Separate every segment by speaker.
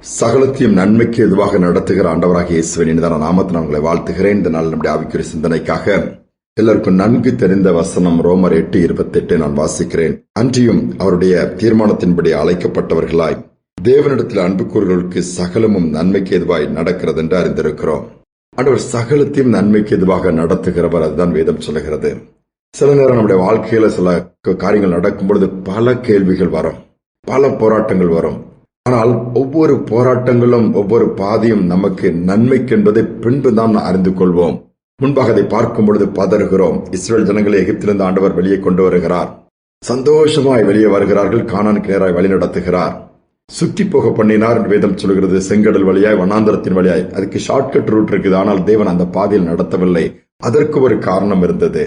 Speaker 1: சகலத்தையும் நன்மைக்கு எதுவாக நடத்துகிற ஆண்டவராகிய இயேசுவின் இனிதான நாமத்தில் நான் உங்களை வாழ்த்துகிறேன். இந்த நாள் நம்முடைய ஆவிக்குரிய சிந்தனைக்காக எல்லாருக்கும் நன்கு தெரிந்த வசனம் ரோமர் 8:28 நான் வாசிக்கிறேன். அன்றியும் அவருடைய தீர்மானத்தின்படி அழைக்கப்பட்டவர்களாய் தேவனிடத்தில் அன்பு கூறுகளுக்கு சகலமும் நன்மைக்கு எதுவாய் நடக்கிறது என்று அறிந்திருக்கிறோம். ஆண்டவர் சகலத்தையும் நன்மைக்கு எதுவாக நடத்துகிறவர், அதுதான் வேதம் சொல்லுகிறது. சில நேரம் நம்முடைய வாழ்க்கையில சில காரியங்கள் நடக்கும் பொழுது பல கேள்விகள் வரும், பல போராட்டங்கள் வரும். ஆனால் ஒவ்வொரு போராட்டங்களும் ஒவ்வொரு பாதையும் நமக்கு நன்மைக்கு என்பதை பின்பு தான் அறிந்து கொள்வோம். முன்பாக அதை பார்க்கும் பொழுது பதறுகிறோம். இஸ்ரேல் ஜனங்களை எகிப்திலிருந்து ஆண்டவர் வெளியே கொண்டு வருகிறார். சந்தோஷமாய் வெளியே வருகிறார்கள். கானானுக்கு நேராய் வழி நடத்துகிறார். சுற்றி போக பண்ணினார் வேதம் சொல்கிறது. செங்கடல் வழியாய், வனாந்தரத்தின் வழியாய். அதுக்கு ஷார்ட்கட் ரூட் இருக்குது. ஆனால் தேவன் அந்த பாதையில் நடத்தவில்லை. அதற்கு ஒரு காரணம் இருந்தது.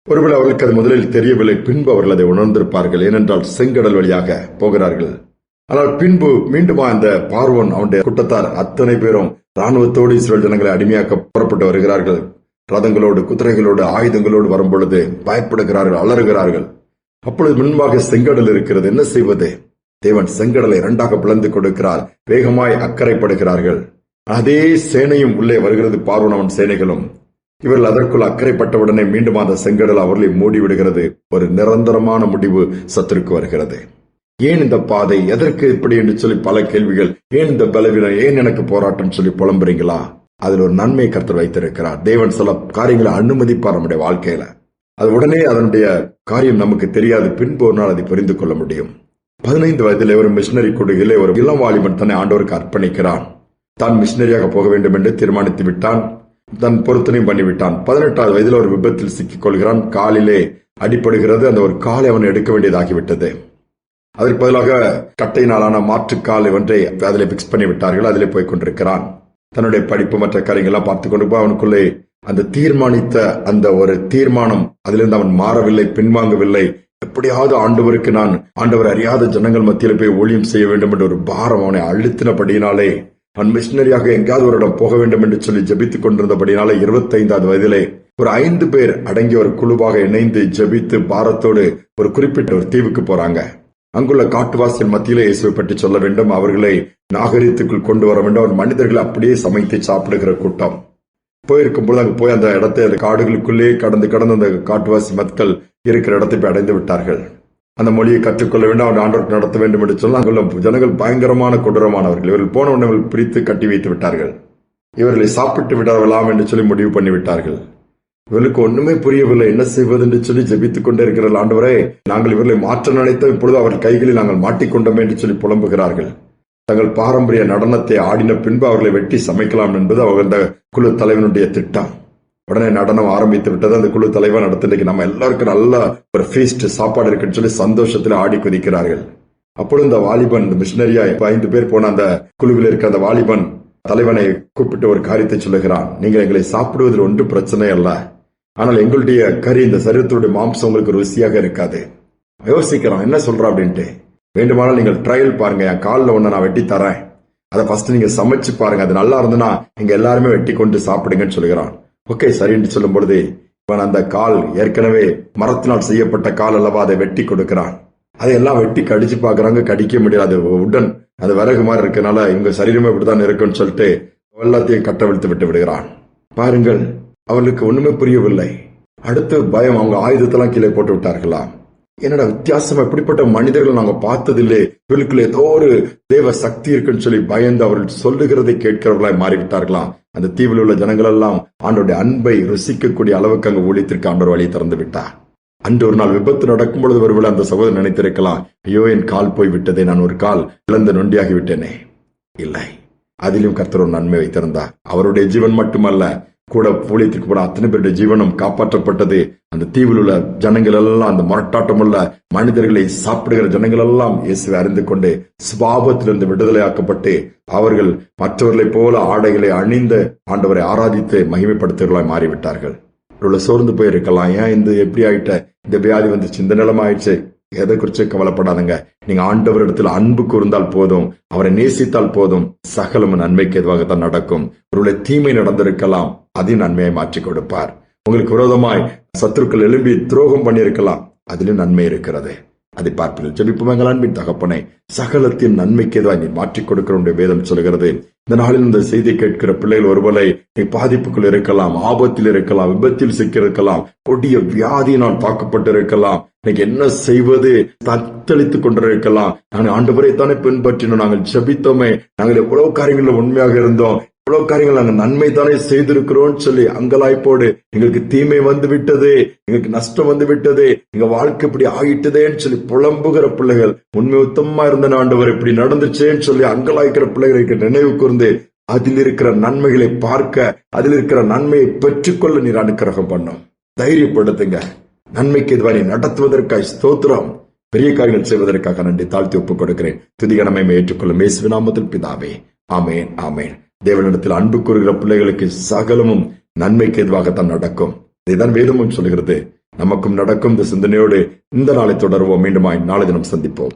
Speaker 1: ஒருவேளை அவர்களுக்கு அது முதலில் தெரியவில்லை, பின்பு அவர்கள் அதை உணர்ந்திருப்பார்கள். ஏனென்றால் செங்கடல் வழியாக போகிறார்கள். ஆனால் பின்பு மீண்டும் அந்த பார்வோன் அவனுடைய கூட்டத்தார் அத்தனை பேரும் ராணுவத்தோடு இஸ்ரேல் ஜனங்களை அடிமையாக்க புறப்பட்டு வருகிறார்கள். ரதங்களோடு, குதிரைகளோடு, ஆயுதங்களோடு வரும் பொழுது பயப்படுகிறார்கள், அலறுகிறார்கள். அப்பொழுது முன்பாக செங்கடல் இருக்கிறது. என்ன செய்வது? தேவன் செங்கடலை இரண்டாக பிளந்து கொடுக்கிறார். வேகமாய் அக்கறைப்படுகிறார்கள். அதே சேனையும் உள்ளே வருகிறது, பார்வோன் அவன் சேனைகளும். இவர்கள் அதற்குள் அக்கறைப்பட்டவுடனே மீண்டும் அந்த செங்கடல் அவர்களை மூடிவிடுகிறது. ஒரு நிரந்தரமான முடிவு சத்துருக்கு வருகிறது. ஏன் இந்த பாதை, எதற்கு இப்படி என்று சொல்லி பல கேள்விகள். ஏன் இந்த பலவீனம், ஏன் எனக்கு போராட்டம் சொல்லி புலம்புறீங்களா? அதில் ஒரு நன்மை கர்த்தர் வைத்திருக்கிறார். தேவன் சில காரியங்களை அனுமதிப்பார் நம்முடைய வாழ்க்கையில. அது உடனே அதனுடைய காரியம் நமக்கு தெரியாது, பின்பு ஒரு நாள் அதை புரிந்து கொள்ள முடியும். 15 வயதிலே ஒரு மிஷினரி கொடுகையிலே ஒரு இளம் வாலிபன் தன்னை ஆண்டவருக்கு அர்ப்பணிக்கிறான். தான் மிஷினரியாக போக வேண்டும் என்று தீர்மானித்து விட்டான். தன் பொருத்தனையும் பண்ணிவிட்டான். 18வது வயதில் ஒரு விபத்தில் சிக்கிக் கொள்கிறான். காலிலே அடிபடுகிறது. அந்த ஒரு காலை அவன் எடுக்க வேண்டியதாகிவிட்டது. அதற்கு பதிலாக கட்டையினாலான மாற்றுக்கால் ஒன்றை அதிலே பிக்ஸ் பண்ணி விட்டார்கள். அதிலே போய் கொண்டிருக்கிறான். தன்னுடைய படிப்பு மற்ற காரியங்கள்லாம் பார்த்து கொண்டு போய் அவனுக்குள்ளே அந்த தீர்மானித்த அந்த ஒரு தீர்மானம், அதிலிருந்து அவன் மாறவில்லை, பின்வாங்கவில்லை. எப்படியாவது ஆண்டவருக்கு நான் ஆண்டவர் அறியாத ஜனங்கள் மத்தியில் போய் ஊழியம் செய்ய வேண்டும் என்ற ஒரு பாரம் அவனை அழுத்தினபடியினாலே அவன் மிஷினரியாக எங்காவது ஒரு இடம் போக வேண்டும் என்று சொல்லி ஜபித்துக் கொண்டிருந்தபடினாலே 25வது வயதிலே ஒரு 5 பேர் அடங்கிய ஒரு குழுவாக இணைந்து ஜபித்து பாரத்தோடு ஒரு குறிப்பிட்ட ஒரு தீவுக்கு போறாங்க. அங்குள்ள காட்டுவாசியின் மத்தியிலே இயேசுவை பற்றி சொல்ல வேண்டும். அவர்களை நாகரிகத்துக்குள் கொண்டு வர வேண்டும். அவர் மனிதர்களை அப்படியே சமைத்து சாப்பிடுகிற கூட்டம். போயிருக்கும் பொழுது அங்கு போய் அந்த இடத்தை, அந்த காடுகளுக்குள்ளே கடந்து அந்த காட்டுவாசி மக்கள் இருக்கிற இடத்தை போய் அடைந்து விட்டார்கள். அந்த மொழியை கற்றுக்கொள்ள வேண்டும், அவர் ஆண்டவருக்கு நடத்த வேண்டும் என்று சொல்ல அங்குள்ள ஜனங்கள் பயங்கரமான கொடூரமானவர்கள். இவர்கள் போன உடனே பிரித்து கட்டி வைத்து விட்டார்கள். இவர்களை சாப்பிட்டு விடலாம் என்று சொல்லி முடிவு பண்ணிவிட்டார்கள். இவர்களுக்கு ஒண்ணுமே புரியவில்லை, என்ன செய்வது என்று சொல்லி ஜெபித்துக் கொண்டே இருக்கிற ஆண்டவரே, நாங்கள் இவர்களை மாற்ற நினைத்த இப்பொழுது அவர்கள் கைகளில் நாங்கள் மாட்டிக்கொண்டோமே என்று சொல்லி புலம்புகிறார்கள். தங்கள் பாரம்பரிய நடனத்தை ஆடின பின்பு அவர்களை வெட்டி சமைக்கலாம் என்பது அவர்கள் அந்த குழு தலைவனுடைய திட்டம். உடனே நடனம் ஆரம்பித்து விட்டது. அந்த குழு தலைவன் நடத்திட்டு நம்ம எல்லாருக்கும் நல்ல ஒரு ஃபீஸ்ட் சாப்பாடு இருக்குன்னு சொல்லி சந்தோஷத்தில் ஆடி குதிக்கிறார்கள். அப்பொழுது இந்த வாலிபன், இந்த மிஷினரியா 5 பேர் போன அந்த குழுவில் இருக்க அந்த வாலிபன் தலைவனை கூப்பிட்டு ஒரு காரியத்தை சொல்லுகிறான். நீங்கள் எங்களை சாப்பிடுவதில் ஒன்றும் பிரச்சனை அல்ல, ஆனால் எங்களுடைய கறி, இந்த சரீரத்துடைய மாம்சம் உங்களுக்கு ருசியாக இருக்காது. யோசிக்கிறான், என்ன சொல்றான் அப்படின்ட்டு. வேண்டுமானால் நீங்கள் ட்ரையல் பாருங்க, என் காலில் ஒண்ணு நான் வெட்டி தரேன், அதை ஃபர்ஸ்ட் நீங்க சமைச்சு பாருங்க, அது நல்லா இருந்ததுன்னா நீங்க எல்லாருமே வெட்டி கொண்டு சாப்பிடுங்கன்னு சொல்லுகிறான். ஓகே சரின்னு சொல்லும் பொழுது இவன் அந்த கால் ஏற்கனவே மரத்தினால் செய்யப்பட்ட கால் அல்லவா, அதை வெட்டி கொடுக்கிறான். அதையெல்லாம் வெட்டி கடிச்சு பாக்குறாங்க, கடிக்க முடியாது. உடன் அது விறகு மாதிரி இருக்கனால இவங்க சரீரமே இப்படிதான் இருக்குன்னு சொல்லிட்டு எல்லாத்தையும் கட்டவிழ்த்து விட்டு விடுகிறான். பாருங்கள், அவர்களுக்கு ஒண்ணுமே புரியவில்லை. அடுத்து பயம், அவங்க ஆயுதத்தெல்லாம் கீழே போட்டு விட்டார்களா. என்னடா வித்தியாசம், எப்படிப்பட்ட மனிதர்கள் நாங்க பார்த்ததில்லை, இவர்களுக்குள்ள ஏதோ ஒரு தேவ சக்தி இருக்குன்னு சொல்லி பயந்து அவர்கள் சொல்லுகிறதை கேட்கிறவர்களாய் மாறிவிட்டார்களாம். அந்த தீவில் உள்ள ஜனங்கள் எல்லாம் ஆண்டோடைய அன்பை ருசிக்கக்கூடிய அளவுக்கு அங்கு ஊழியத்திற்கு ஆண்டவர் வழி திறந்து விட்டார். அன்று ஒரு நாள் விபத்து நடக்கும் பொழுது ஒருவேளை அந்த சகோதரன் நினைத்திருக்கலாம், ஐயோ என் கால் போய் விட்டதே, நான் ஒரு கால் இழந்து நொண்டியாகி விட்டேனே. இல்லை, அதிலும் கர்த்தர் ஒரு நன்மை வைத்திருந்தார். அவருடைய ஜீவன் மட்டுமல்ல, கூட ஊழியத்திற்கு போன அத்தனை பேருடைய ஜீவனம் காப்பாற்றப்பட்டது. அந்த தீவில் உள்ள ஜனங்கள் எல்லாம், அந்த முரட்டாட்டம் உள்ள மனிதர்களை சாப்பிடுகிற ஜனங்கள் எல்லாம் இயேசுவை அறிந்து கொண்டு சுபாவத்திலிருந்து விடுதலை ஆக்கப்பட்டு அவர்கள் மற்றவர்களைப் போல ஆடைகளை அணிந்து ஆண்டவரை ஆராதித்து மகிமைப்படுத்துவர்களாய் மாறிவிட்டார்கள். சோர்ந்து போயிருக்கலாம், ஏன் இந்த எப்படி ஆயிட்ட, இந்த வியாதி வந்துச்சு, இந்த நிலைமை ஆயிடுச்சு, எதை குறிச்சு கவலைப்படாதுங்க. நீங்க ஆண்டவரிடத்தில் அன்பு கூர்ந்தால் போதும், அவரை நேசித்தால் போதும், சகலமும் நன்மைக்கு எதுவாகத்தான் நடக்கும். ஒருவேளை தீமை நடந்திருக்கலாம், அதையும் நன்மையை மாற்றி கொடுப்பார். உங்களுக்கு விரோதமாய் சத்துருக்கள் எழும்பி துரோகம் பண்ணியிருக்கலாம், அதிலும் நன்மை இருக்கிறது. அதை பார்ப்பீர்கள். ஜெபிப்போம். எங்கள் அன்பின் தகப்பனே, சகலத்தின் நன்மைக்கு எதுவாய் நீ மாற்றிக் கொடுக்கிற வேதம் சொல்கிறது. இந்த நாளில் இந்த செய்தி கேட்கிற பிள்ளைகள் ஒருவேளை நீ பாதிப்புக்குள் இருக்கலாம், ஆபத்தில் இருக்கலாம், விபத்தில் சிக்கியிருக்கலாம், கொடிய வியாதியினால் தாக்கப்பட்டு இருக்கலாம். இன்னைக்கு என்ன செய்வது தத்தளித்துக் கொண்டிருக்கலாம். நாங்கள் ஆண்டவரை தானே பின்பற்றினோம், நாங்கள் ஜெபித்தோமே, நாங்கள் எவ்வளவு காரியங்களில் உண்மையாக இருந்தோம், இவ்வளவு காரியங்கள் நாங்கள் நன்மை தானே செய்திருக்கிறோம் சொல்லி அங்கலாய்ப்போடு எங்களுக்கு தீமை வந்து விட்டது, எங்களுக்கு நஷ்டம் வந்து விட்டது, எங்க வாழ்க்கை இப்படி ஆயிட்டதேன்னு சொல்லி புலம்புகிற பிள்ளைகள், உண்மை உத்தமமா இருந்த ஆண்டவர் இப்படி நடந்துச்சேன்னு சொல்லி அங்கலாய்க்கிற பிள்ளைகளுக்கு நினைவு கூர்ந்து அதில் இருக்கிற நன்மைகளை பார்க்க, அதில் இருக்கிற நன்மையை பெற்றுக்கொள்ள நீர் அனுக்கிரகம் பண்ணும். தைரியப்படுத்துங்க. நன்மைக்கு இதுவரை நடத்துவதற்காக ஸ்தோத்திரம். பெரிய காரியங்கள் செய்வதற்காக நன்றி. தாழ்த்தி ஒப்புக் கொடுக்கிறேன். துதிகனமை ஏற்றுக்கொள்ளும் இயேசுவின் நாமத்தில் பிதாவே, ஆமேன், ஆமேன். தேவனிடத்தில் அன்பு கூறுகிற பிள்ளைகளுக்கு சகலமும் நன்மைக்கு எதுவாகத்தான் நடக்கும். இதைதான் வேதமும் சொல்கிறது. நமக்கும் நடக்கும் இந்த சிந்தனையோடு இந்த நாளை தொடர்வோம். மீண்டுமாய் நாளை தினம் சந்திப்போம்.